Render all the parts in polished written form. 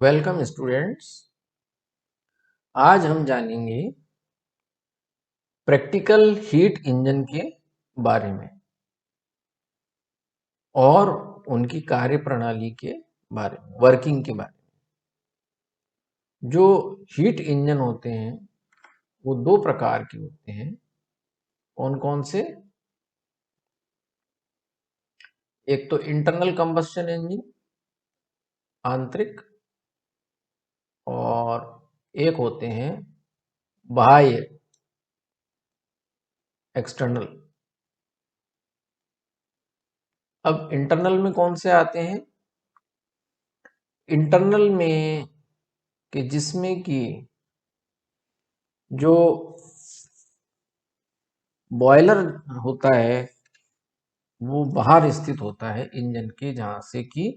Welcome students. आज हम जानेंगे प्रैक्टिकल हीट इंजन के बारे में और उनकी कार्यप्रणाली के बारे में, वर्किंग के बारे में। जो हीट इंजन होते हैं वो दो प्रकार के होते हैं। कौन कौन से? एक तो इंटरनल कंबस्शन इंजन, आंतरिक, और एक होते हैं बाह्य, एक्सटर्नल। अब इंटरनल में कौन से आते हैं? इंटरनल में कि जिसमें कि जो बॉयलर होता है वो बाहर स्थित होता है इंजन के, जहां से कि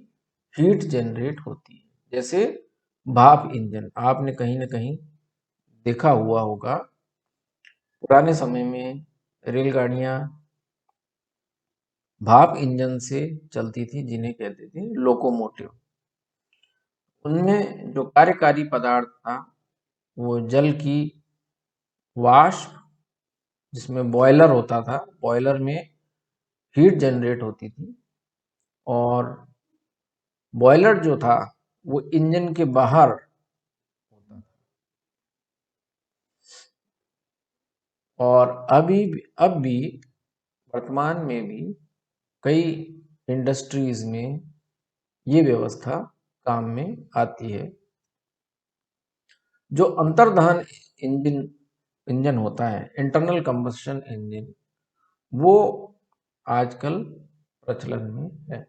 हीट जनरेट होती है। जैसे भाप इंजन आपने कहीं ना कहीं देखा हुआ होगा। पुराने समय में रेलगाड़ियां भाप इंजन से चलती थी, जिन्हें कहते थे लोकोमोटिव। उनमें जो कार्यकारी पदार्थ था वो जल की वाष्प, जिसमें बॉयलर होता था, बॉयलर में हीट जनरेट होती थी, और बॉयलर जो था वो इंजन के बाहर होता था। और अब भी वर्तमान में भी कई इंडस्ट्रीज में ये व्यवस्था काम में आती है। जो अंतर्दहन इंजन इंजन होता है, इंटरनल कंबस्शन इंजन, वो आजकल प्रचलन में है।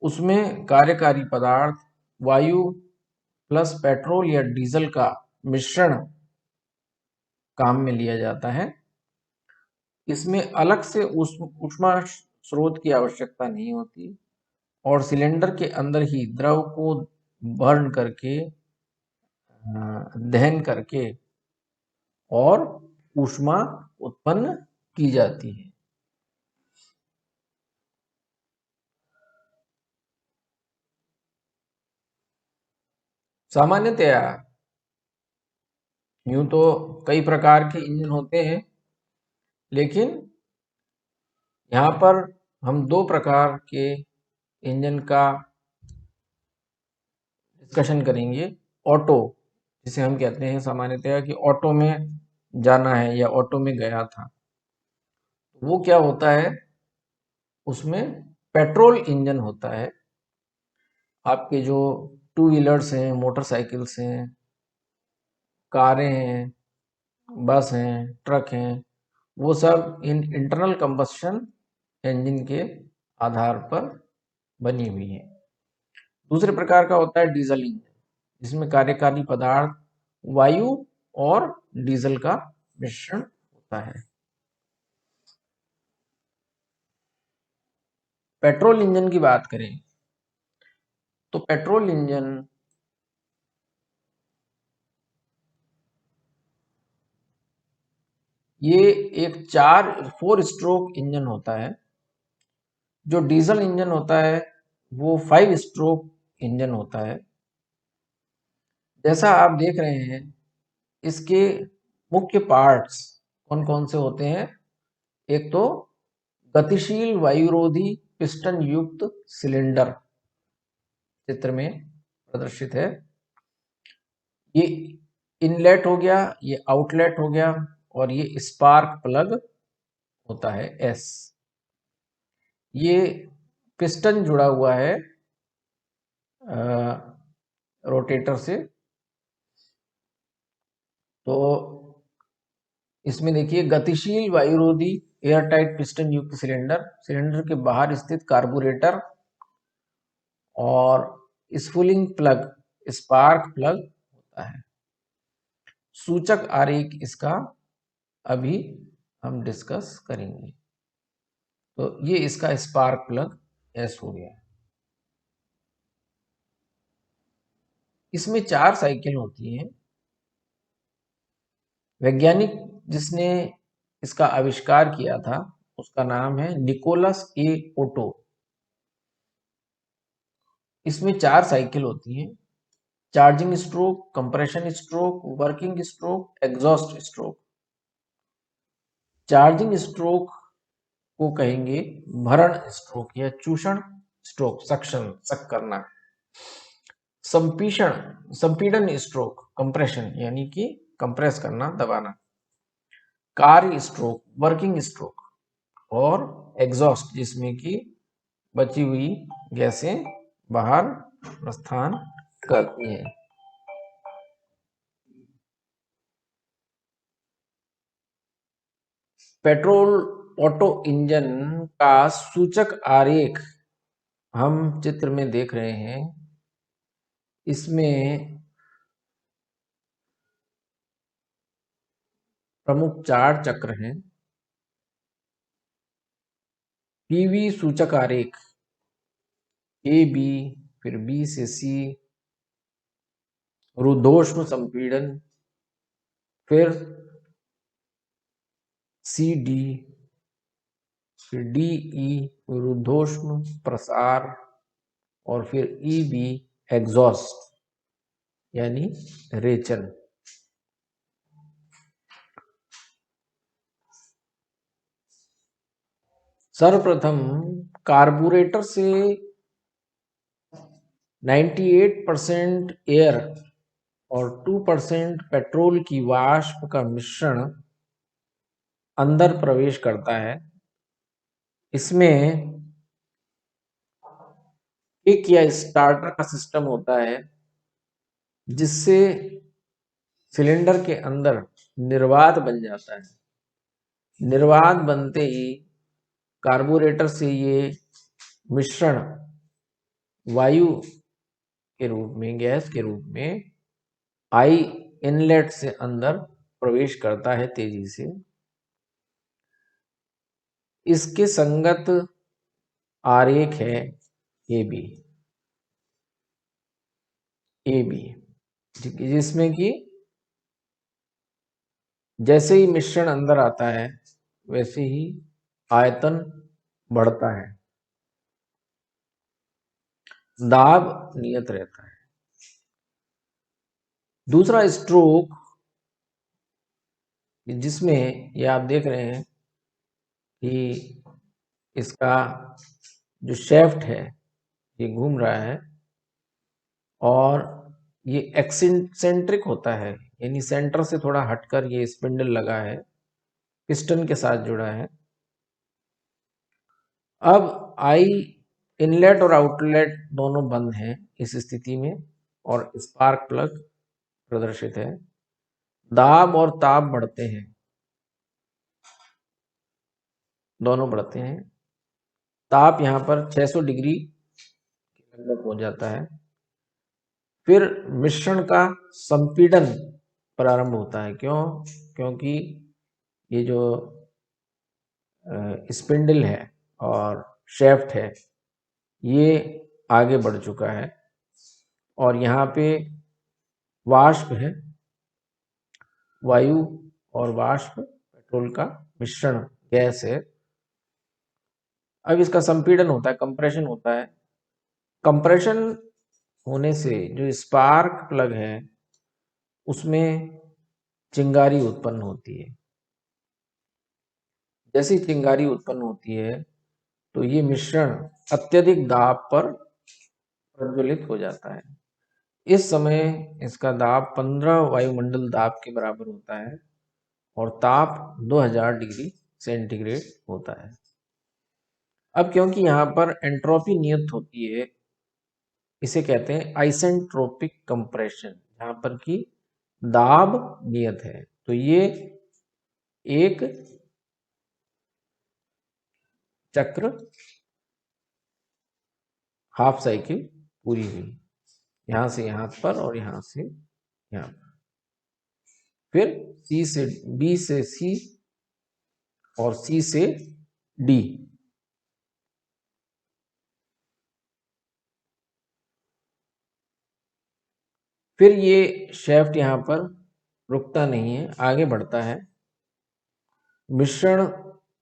उसमें कार्यकारी पदार्थ वायु प्लस पेट्रोल या डीजल का मिश्रण काम में लिया जाता है। इसमें अलग से ऊष्मा स्रोत की आवश्यकता नहीं होती, और सिलेंडर के अंदर ही द्रव को बर्न करके, दहन करके, और ऊष्मा उत्पन्न की जाती है। सामान्यतया यूं तो कई प्रकार के इंजन होते हैं, लेकिन यहाँ पर हम दो प्रकार के इंजन का डिस्कशन करेंगे। ऑटो, जिसे हम कहते हैं सामान्यतया कि ऑटो में जाना है या ऑटो में गया था, वो क्या होता है? उसमें पेट्रोल इंजन होता है। आपके जो टू व्हीलर्स हैं, मोटरसाइकिल्स हैं, कारें हैं, बस हैं, ट्रक हैं, वो सब इन इंटरनल कंबस्शन इंजन के आधार पर बनी हुई है। दूसरे प्रकार का होता है डीजल इंजन, जिसमें कार्यकारी पदार्थ वायु और डीजल का मिश्रण होता है। पेट्रोल इंजन की बात करें तो पेट्रोल इंजन ये एक 4 स्ट्रोक इंजन होता है। जो डीजल इंजन होता है वो 5 स्ट्रोक इंजन होता है। जैसा आप देख रहे हैं, इसके मुख्य पार्ट्स कौन कौन से होते हैं? एक तो गतिशील वायुरोधी पिस्टन युक्त सिलेंडर चित्र में प्रदर्शित है। ये इनलेट हो गया, ये आउटलेट हो गया, और ये स्पार्क प्लग होता है एस। ये पिस्टन जुड़ा हुआ है रोटेटर से। तो इसमें देखिए, गतिशील वायुरोधी एयरटाइट पिस्टन युक्त सिलेंडर, सिलेंडर के बाहर स्थित कार्बोरेटर, और स्फूलिंग प्लग, स्पार्क प्लग होता है। सूचक आरेख इसका अभी हम डिस्कस करेंगे। तो ये इसका स्पार्क प्लग एस हो गया। इसमें 4 साइकिल होती हैं। वैज्ञानिक जिसने इसका आविष्कार किया था उसका नाम है निकोलस ए ओटो। इसमें 4 साइकिल होती हैं। Charging stroke, compression stroke, working stroke, exhaust stroke. Charging stroke को कहेंगे भरण स्ट्रोक या चूषण स्ट्रोक, सक करना। संपीड़न स्ट्रोक, कंप्रेशन यानी कि कंप्रेस करना, दबाना। कार्य स्ट्रोक, वर्किंग स्ट्रोक। और एग्जॉस्ट, जिसमें कि बची हुई गैसें बाहर प्रस्थान करती हैं। पेट्रोल ऑटो इंजन का सूचक आरेख हम चित्र में देख रहे हैं। इसमें प्रमुख 4 चक्र हैं। पीवी सूचक आरेख, ए बी, फिर बी से सी, रुद्धोष्म संपीड़न, फिर सी डी, फिर डी ई रुद्धोष्म प्रसार, और फिर ई बी एग्जॉस्ट यानी रेचन। सर्वप्रथम कार्बोरेटर से 98% एयर और 2% पेट्रोल की वाष्प का मिश्रण अंदर प्रवेश करता है। इसमें किक या स्टार्टर का सिस्टम होता है, जिससे सिलेंडर के अंदर निर्वात बन जाता है। निर्वात बनते ही कार्बोरेटर से ये मिश्रण वायु के रूप में, गैस के रूप में आई इनलेट से अंदर प्रवेश करता है तेजी से। इसके संगत आरेख है ए बी, जिसमें कि जैसे ही मिश्रण अंदर आता है वैसे ही आयतन बढ़ता है, दाब नियत रहता है। दूसरा स्ट्रोक, जिसमें ये आप देख रहे हैं कि इसका जो शेफ्ट है ये घूम रहा है और ये एक्सेंट्रिक होता है, यानी सेंटर से थोड़ा हटकर ये स्पिंडल लगा है, पिस्टन के साथ जुड़ा है। अब आई इनलेट और आउटलेट दोनों बंद हैं इस स्थिति में और स्पार्क प्लग प्रदर्शित है। दाब और ताप बढ़ते हैं, दोनों बढ़ते हैं। ताप यहाँ पर 600 डिग्री लगभग हो जाता है। फिर मिश्रण का संपीड़न प्रारंभ होता है। क्योंकि ये जो स्पिंडल है और शेफ्ट है ये आगे बढ़ चुका है और यहाँ पे वाष्प है, वायु और वाष्प पेट्रोल का मिश्रण गैस है। अब इसका संपीड़न होता है, कंप्रेशन होता है। कंप्रेशन होने से जो स्पार्क प्लग है उसमें चिंगारी उत्पन्न होती है। जैसी चिंगारी उत्पन्न होती है तो ये मिश्रण अत्यधिक दाब पर प्रज्वलित हो जाता है। इस समय इसका दाब 15 वायुमंडल दाब के बराबर होता है और ताप 2000 डिग्री सेंटीग्रेड होता है। अब क्योंकि यहाँ पर एंट्रोपी नियत होती है, इसे कहते हैं आइसेंट्रोपिक कंप्रेशन, जहाँ पर की दाब नियत है। तो ये एक चक्र हाफ साइकिल पूरी हुई, यहाँ से यहाँ पर और यहाँ से यहाँ पर। फिर सी से बी से सी और सी से डी। फिर ये शेफ्ट यहाँ पर रुकता नहीं है, आगे बढ़ता है। मिश्रण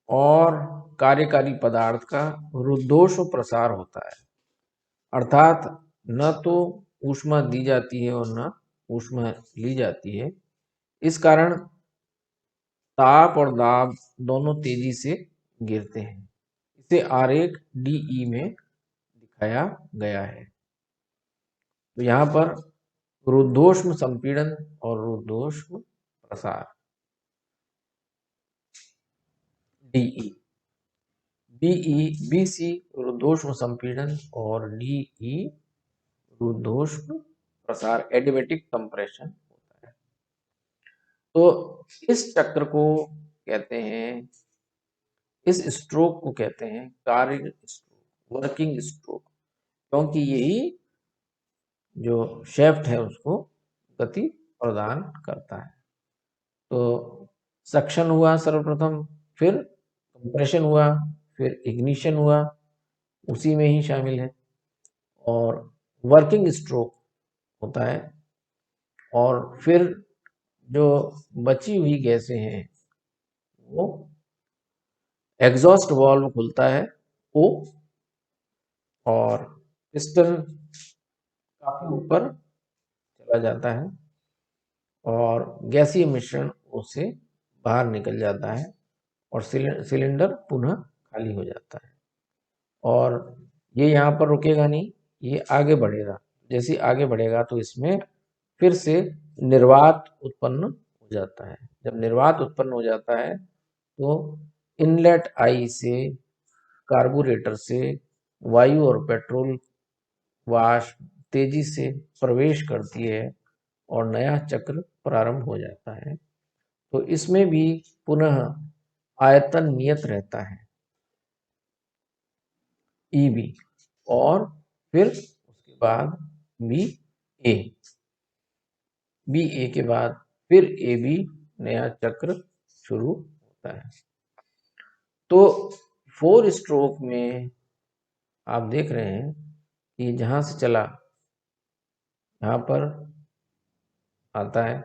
और कार्यकारी पदार्थ का रुद्धोष्म प्रसार होता है, अर्थात न तो ऊष्मा दी जाती है और ना ऊष्मा ली जाती है। इस कारण ताप और दाब दोनों तेजी से गिरते हैं। इसे आरेख DE में दिखाया गया है। तो यहाँ पर रुद्धोष्म संपीड़न और रुद्धोष्म प्रसार DE, BC रुद्धोष्म संपीड़न और DE रुद्धोष्म प्रसार एडिमेटिक कंप्रेशन होता है। तो इस चक्र को कहते हैं, इस स्ट्रोक को कहते हैं कार्य स्ट्रोक, वर्किंग स्ट्रोक, क्योंकि यही जो शेफ्ट है उसको गति प्रदान करता है। तो सक्शन हुआ सर्वप्रथम, फिर कंप्रेशन हुआ, फिर इग्निशन हुआ, उसी में ही शामिल है, और वर्किंग स्ट्रोक होता है, और फिर जो बची हुई गैसें हैं वो एग्जॉस्ट वाल्व खुलता है O, और पिस्टन काफी ऊपर चला जाता है और गैसीय मिश्रण उससे बाहर निकल जाता है और सिलेंडर पुनः खाली हो जाता है। और ये यहाँ पर रुकेगा नहीं, ये आगे बढ़ेगा। जैसे आगे बढ़ेगा तो इसमें फिर से निर्वात उत्पन्न हो जाता है। जब निर्वात उत्पन्न हो जाता है तो इनलेट आई से, कार्बोरेटर से वायु और पेट्रोल वाष्प तेजी से प्रवेश करती है और नया चक्र प्रारंभ हो जाता है। तो इसमें भी पुनः आयतन नियत रहता है EB, और फिर उसके बाद BA के बाद फिर AB, नया चक्र शुरू होता है। तो 4 स्ट्रोक में आप देख रहे हैं कि जहां से चला यहाँ पर आता है,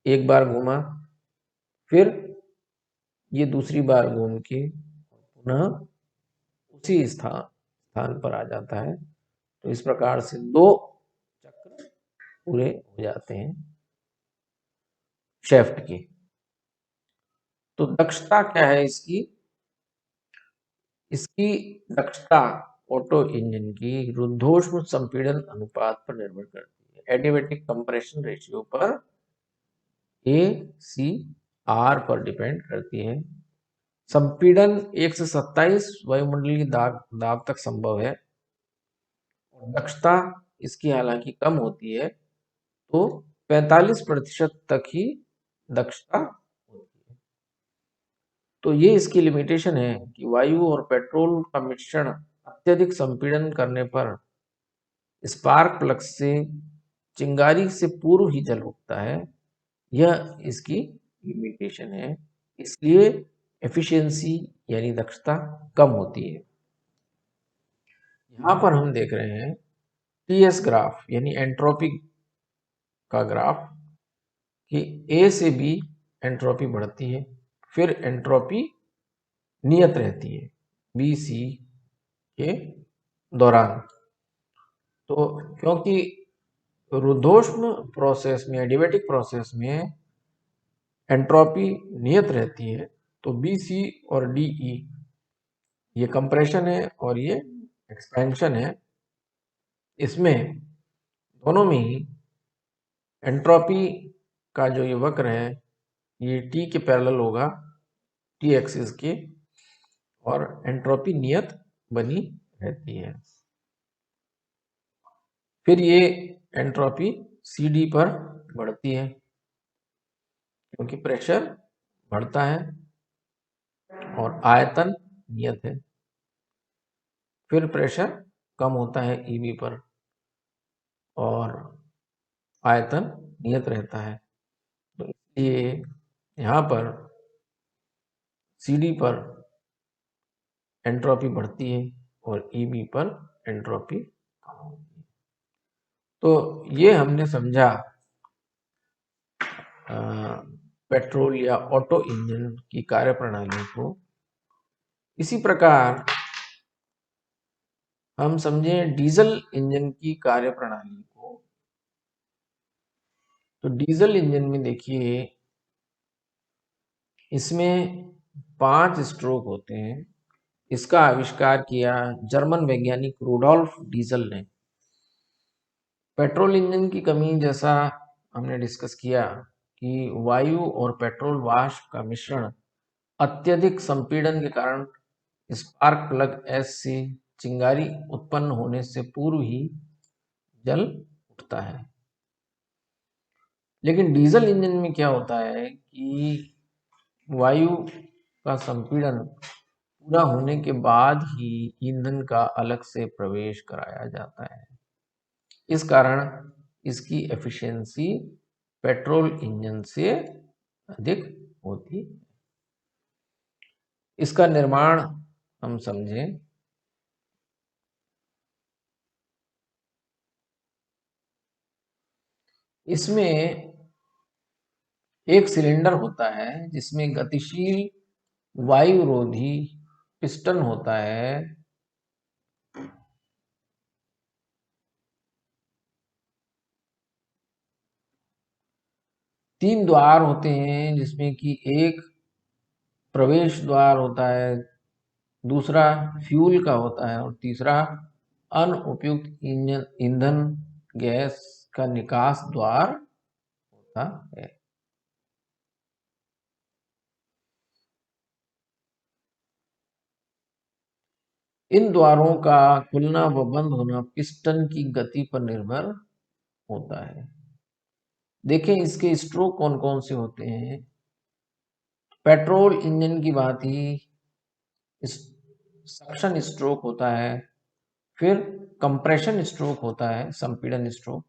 एक बार घूमा, फिर ये दूसरी बार घूम के पुनः उसी स्थान पर आ जाता है। तो इस प्रकार से 2 चक्र पूरे हो जाते हैं शेफ्ट की। तो दक्षता क्या है इसकी? इसकी दक्षता ऑटो इंजन की रुद्धोष्म संपीड़न अनुपात पर निर्भर करती है, एडियाबैटिक कंप्रेशन रेशियो पर, ACR पर डिपेंड करती है। संपीड़न 1 से 27 वायुमंडलीय दाब तक संभव है। दक्षता इसकी हालांकि कम होती है, तो 45% तक ही दक्षता होती है। तो ये इसकी लिमिटेशन है कि वायु और पेट्रोल का मिश्रण अत्यधिक संपीड़न करने पर स्पार्क प्लग से चिंगारी से पूर्व ही जल उठता है। यह इसकी लिमिटेशन है, इसलिए एफिशिएंसी यानी दक्षता कम होती है। यहाँ पर हम देख रहे हैं TS ग्राफ यानी एंट्रोपी का ग्राफ, कि A से B एंट्रोपी बढ़ती है, फिर एंट्रोपी नियत रहती है BC के दौरान। तो क्योंकि रुद्धोष्म प्रोसेस में, एडियाबैटिक प्रोसेस में एंट्रोपी नियत रहती है, तो BC और DE ये कंप्रेशन है और ये एक्सपेंशन है। इसमें दोनों में ही एंट्रोपी का जो ये वक्र है ये T के पैरेलल होगा, T एक्सिस के, और एंट्रोपी नियत बनी रहती है। फिर ये एंट्रोपी CD पर बढ़ती है क्योंकि प्रेशर बढ़ता है और आयतन नियत है। फिर प्रेशर कम होता है EB पर और आयतन नियत रहता है। तो इसलिए यहाँ पर CD पर एंट्रोपी बढ़ती है और EB पर एंट्रोपी कम होती है। तो ये हमने समझा पेट्रोल या ऑटो इंजन की कार्यप्रणाली को। इसी प्रकार हम समझें डीजल इंजन की कार्यप्रणाली को। तो डीजल इंजन में देखिए, इसमें 5 स्ट्रोक होते हैं। इसका आविष्कार किया जर्मन वैज्ञानिक रुडोल्फ डीजल ने। पेट्रोल इंजन की कमी, जैसा हमने डिस्कस किया कि वायु और पेट्रोल वाष्प का मिश्रण अत्यधिक संपीड़न के कारण स्पार्क प्लग एस से चिंगारी उत्पन्न होने से पूर्व ही जल उठता है। लेकिन डीजल इंजन में क्या होता है कि वायु का संपीड़न पूरा होने के बाद ही ईंधन का अलग से प्रवेश कराया जाता है। इस कारण इसकी एफिशिएंसी पेट्रोल इंजन से अधिक होती है। इसका निर्माण हम समझें। इसमें एक सिलेंडर होता है जिसमें गतिशील वायुरोधी पिस्टन होता है। तीन द्वार होते हैं जिसमें कि एक प्रवेश द्वार होता है, दूसरा फ्यूल का होता है और तीसरा अनुपयुक्त ईंधन गैस का निकास द्वार होता है। इन द्वारों का खुलना व बंद होना पिस्टन की गति पर निर्भर होता है। देखें इसके स्ट्रोक कौन कौन से होते हैं। पेट्रोल इंजन की बात ही सक्शन स्ट्रोक होता है, फिर कंप्रेशन स्ट्रोक होता है, संपीड़न स्ट्रोक,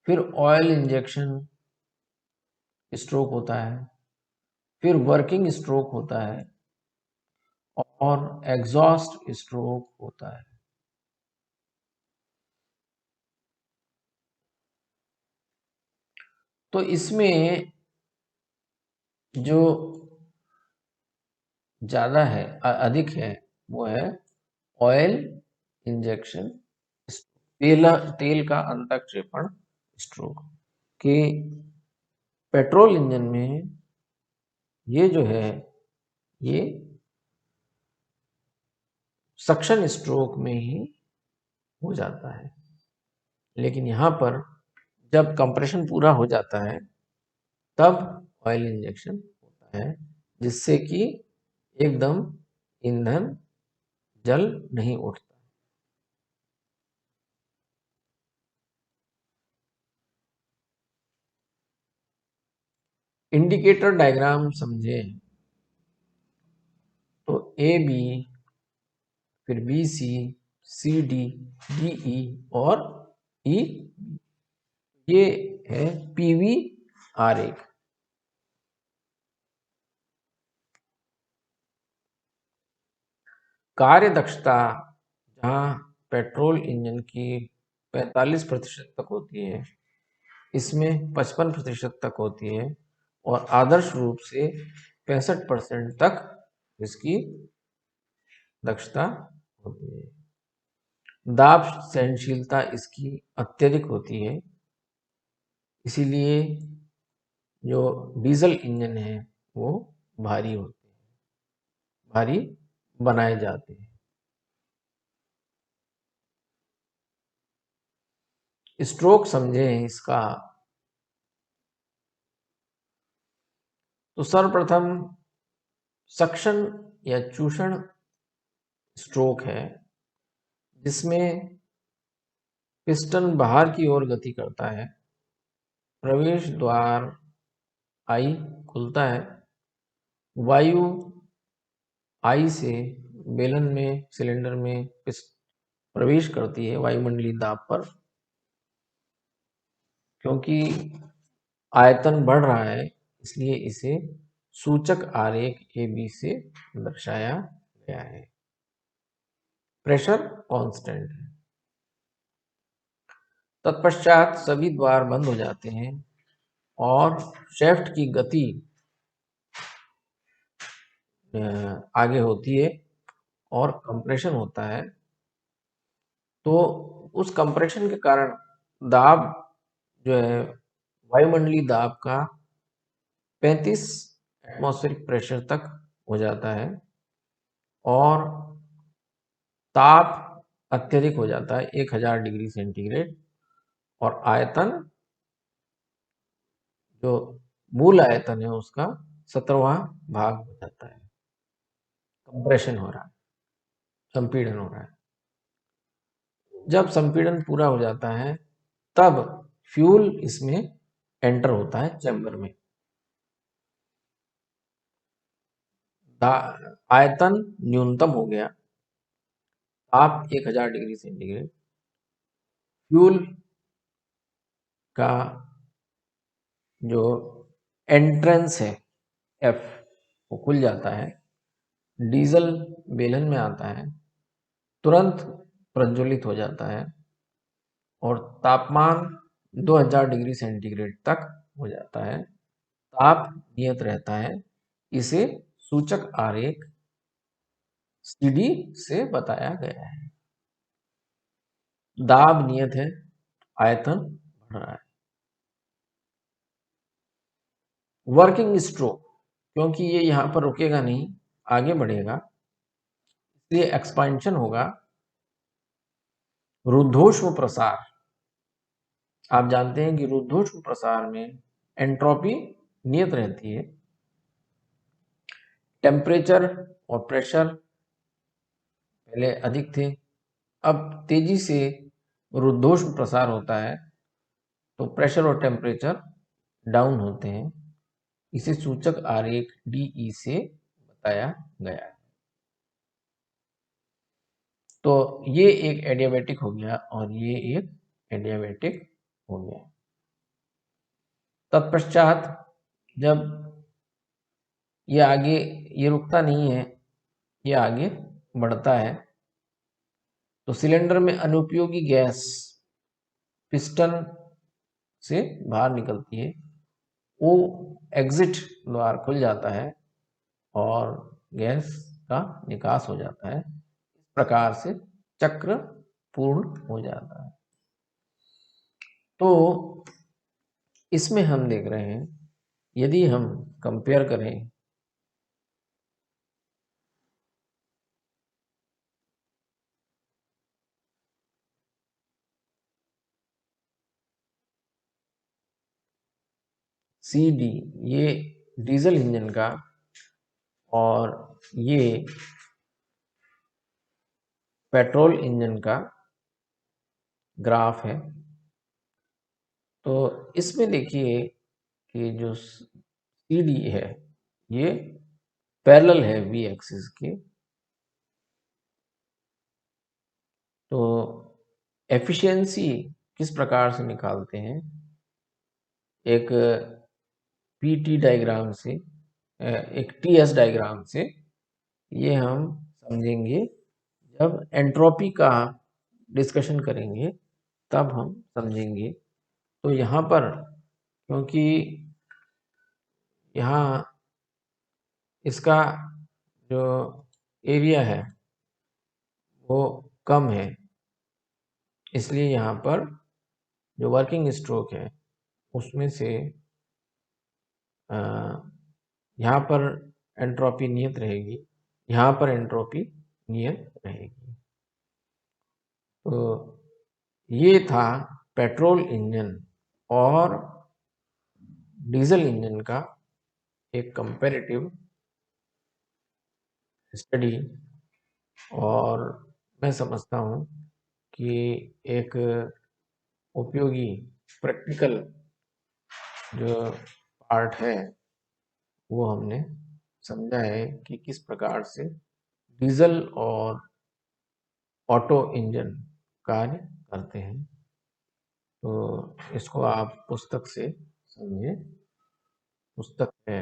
फिर ऑयल इंजेक्शन स्ट्रोक होता है, फिर वर्किंग स्ट्रोक होता है और एग्जॉस्ट स्ट्रोक होता है। तो इसमें जो ज़्यादा है, अधिक है, वो है ऑयल इंजेक्शन, तेल का अंतःक्षेपण स्ट्रोक। कि पेट्रोल इंजन में ये जो है ये सक्शन स्ट्रोक में ही हो जाता है। लेकिन यहाँ पर जब कंप्रेशन पूरा हो जाता है तब ऑयल इंजेक्शन होता है, जिससे कि एकदम ईंधन जल नहीं उठता। इंडिकेटर डायग्राम समझें तो ए बी, फिर B C, C D, D E और ई, ये है पीवी आरेख। कार्य दक्षता जहाँ पेट्रोल इंजन की 45% तक होती है, इसमें 55% तक होती है और आदर्श रूप से 65% तक इसकी दक्षता होती है। दाब सहनशीलता इसकी अत्यधिक होती है, इसीलिए जो डीजल इंजन है वो भारी होते हैं, भारी बनाए जाते हैं। स्ट्रोक समझें इसका। तो सर्वप्रथम सक्शन या चूषण स्ट्रोक है, जिसमें पिस्टन बाहर की ओर गति करता है, प्रवेश द्वार आई खुलता है, वायु आई से बेलन में सिलेंडर में प्रवेश करती है वायुमंडलीय दाब पर। क्योंकि आयतन बढ़ रहा है इसलिए इसे सूचक आरेख ए बी से दर्शाया गया है। प्रेशर कांस्टेंट है। तत्पश्चात सभी द्वार बंद हो जाते हैं और शेफ्ट की गति आगे होती है और कंप्रेशन होता है तो उस कंप्रेशन के कारण दाब जो है वायुमंडलीय दाब का 35 एटमॉस्फेरिक प्रेशर तक हो जाता है और ताप अत्यधिक हो जाता है 1000 डिग्री सेंटीग्रेड और आयतन जो मूल आयतन है उसका 17वां भाग हो जाता है। कंप्रेशन हो रहा है, संपीड़न हो रहा है। जब संपीड़न पूरा हो जाता है तब फ्यूल इसमें एंटर होता है चैम्बर में। आयतन न्यूनतम हो गया, ताप 1000 डिग्री सेंटीग्रेड, फ्यूल का जो एंट्रेंस है एफ वो खुल जाता है, डीजल बेलन में आता है, तुरंत प्रज्वलित हो जाता है और तापमान 2000 डिग्री सेंटीग्रेड तक हो जाता है। ताप नियत रहता है। इसे सूचक आरेख सीडी से बताया गया है। दाब नियत है, आयतन बढ़ रहा है। वर्किंग स्ट्रोक, क्योंकि ये यहाँ पर रुकेगा नहीं, आगे बढ़ेगा, इसलिए एक्सपेंशन होगा। रुद्धोष्म प्रसार, आप जानते हैं कि रुद्धोष्म प्रसार में एंट्रोपी नियत रहती है। टेम्परेचर और प्रेशर पहले अधिक थे, अब तेजी से रुद्धोष्म प्रसार होता है तो प्रेशर और टेम्परेचर डाउन होते हैं। इसे सूचक आरेख डीई से बताया गया है। तो ये एक एडियाबैटिक हो गया और ये एक एडियाबैटिक हो गया। तत्पश्चात जब ये रुकता नहीं है, ये आगे बढ़ता है तो सिलेंडर में अनुपयोगी गैस पिस्टन से बाहर निकलती है, वो एग्जिट द्वार खुल जाता है और गैस का निकास हो जाता है। इस प्रकार से चक्र पूर्ण हो जाता है। तो इसमें हम देख रहे हैं, यदि हम कंपेयर करें सी डी, ये डीजल इंजन का और ये पेट्रोल इंजन का ग्राफ है। तो इसमें देखिए कि जो सी डी है ये पैरेलल है वी एक्सिस के। तो एफिशिएंसी किस प्रकार से निकालते हैं, एक पीटी डायग्राम से, एक टीएस डायग्राम से ये हम समझेंगे। जब एंट्रोपी का डिस्कशन करेंगे तब हम समझेंगे। तो यहाँ पर क्योंकि यहाँ इसका जो एरिया है वो कम है, इसलिए यहाँ पर जो वर्किंग स्ट्रोक है उसमें से यहाँ पर एंट्रोपी नियत रहेगी, यहाँ पर एंट्रोपी नियत रहेगी। तो ये था पेट्रोल इंजन और डीजल इंजन का एक कंपैरेटिव स्टडी, और मैं समझता हूँ कि एक उपयोगी प्रैक्टिकल जो पार्ट है वो हमने समझा है कि किस प्रकार से डीजल और ऑटो इंजन कार्य करते हैं। तो इसको आप पुस्तक से समझिए। पुस्तक है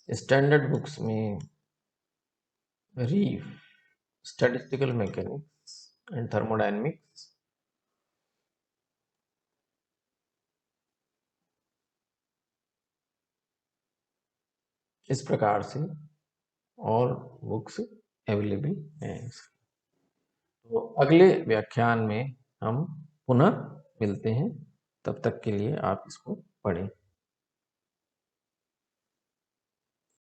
स्टैंडर्ड बुक्स में reef, statistical mechanics and thermodynamics, इस प्रकार से और बुक्स अवेलेबल हैं। तो अगले व्याख्यान में हम पुनः मिलते हैं, तब तक के लिए आप इसको पढ़ें।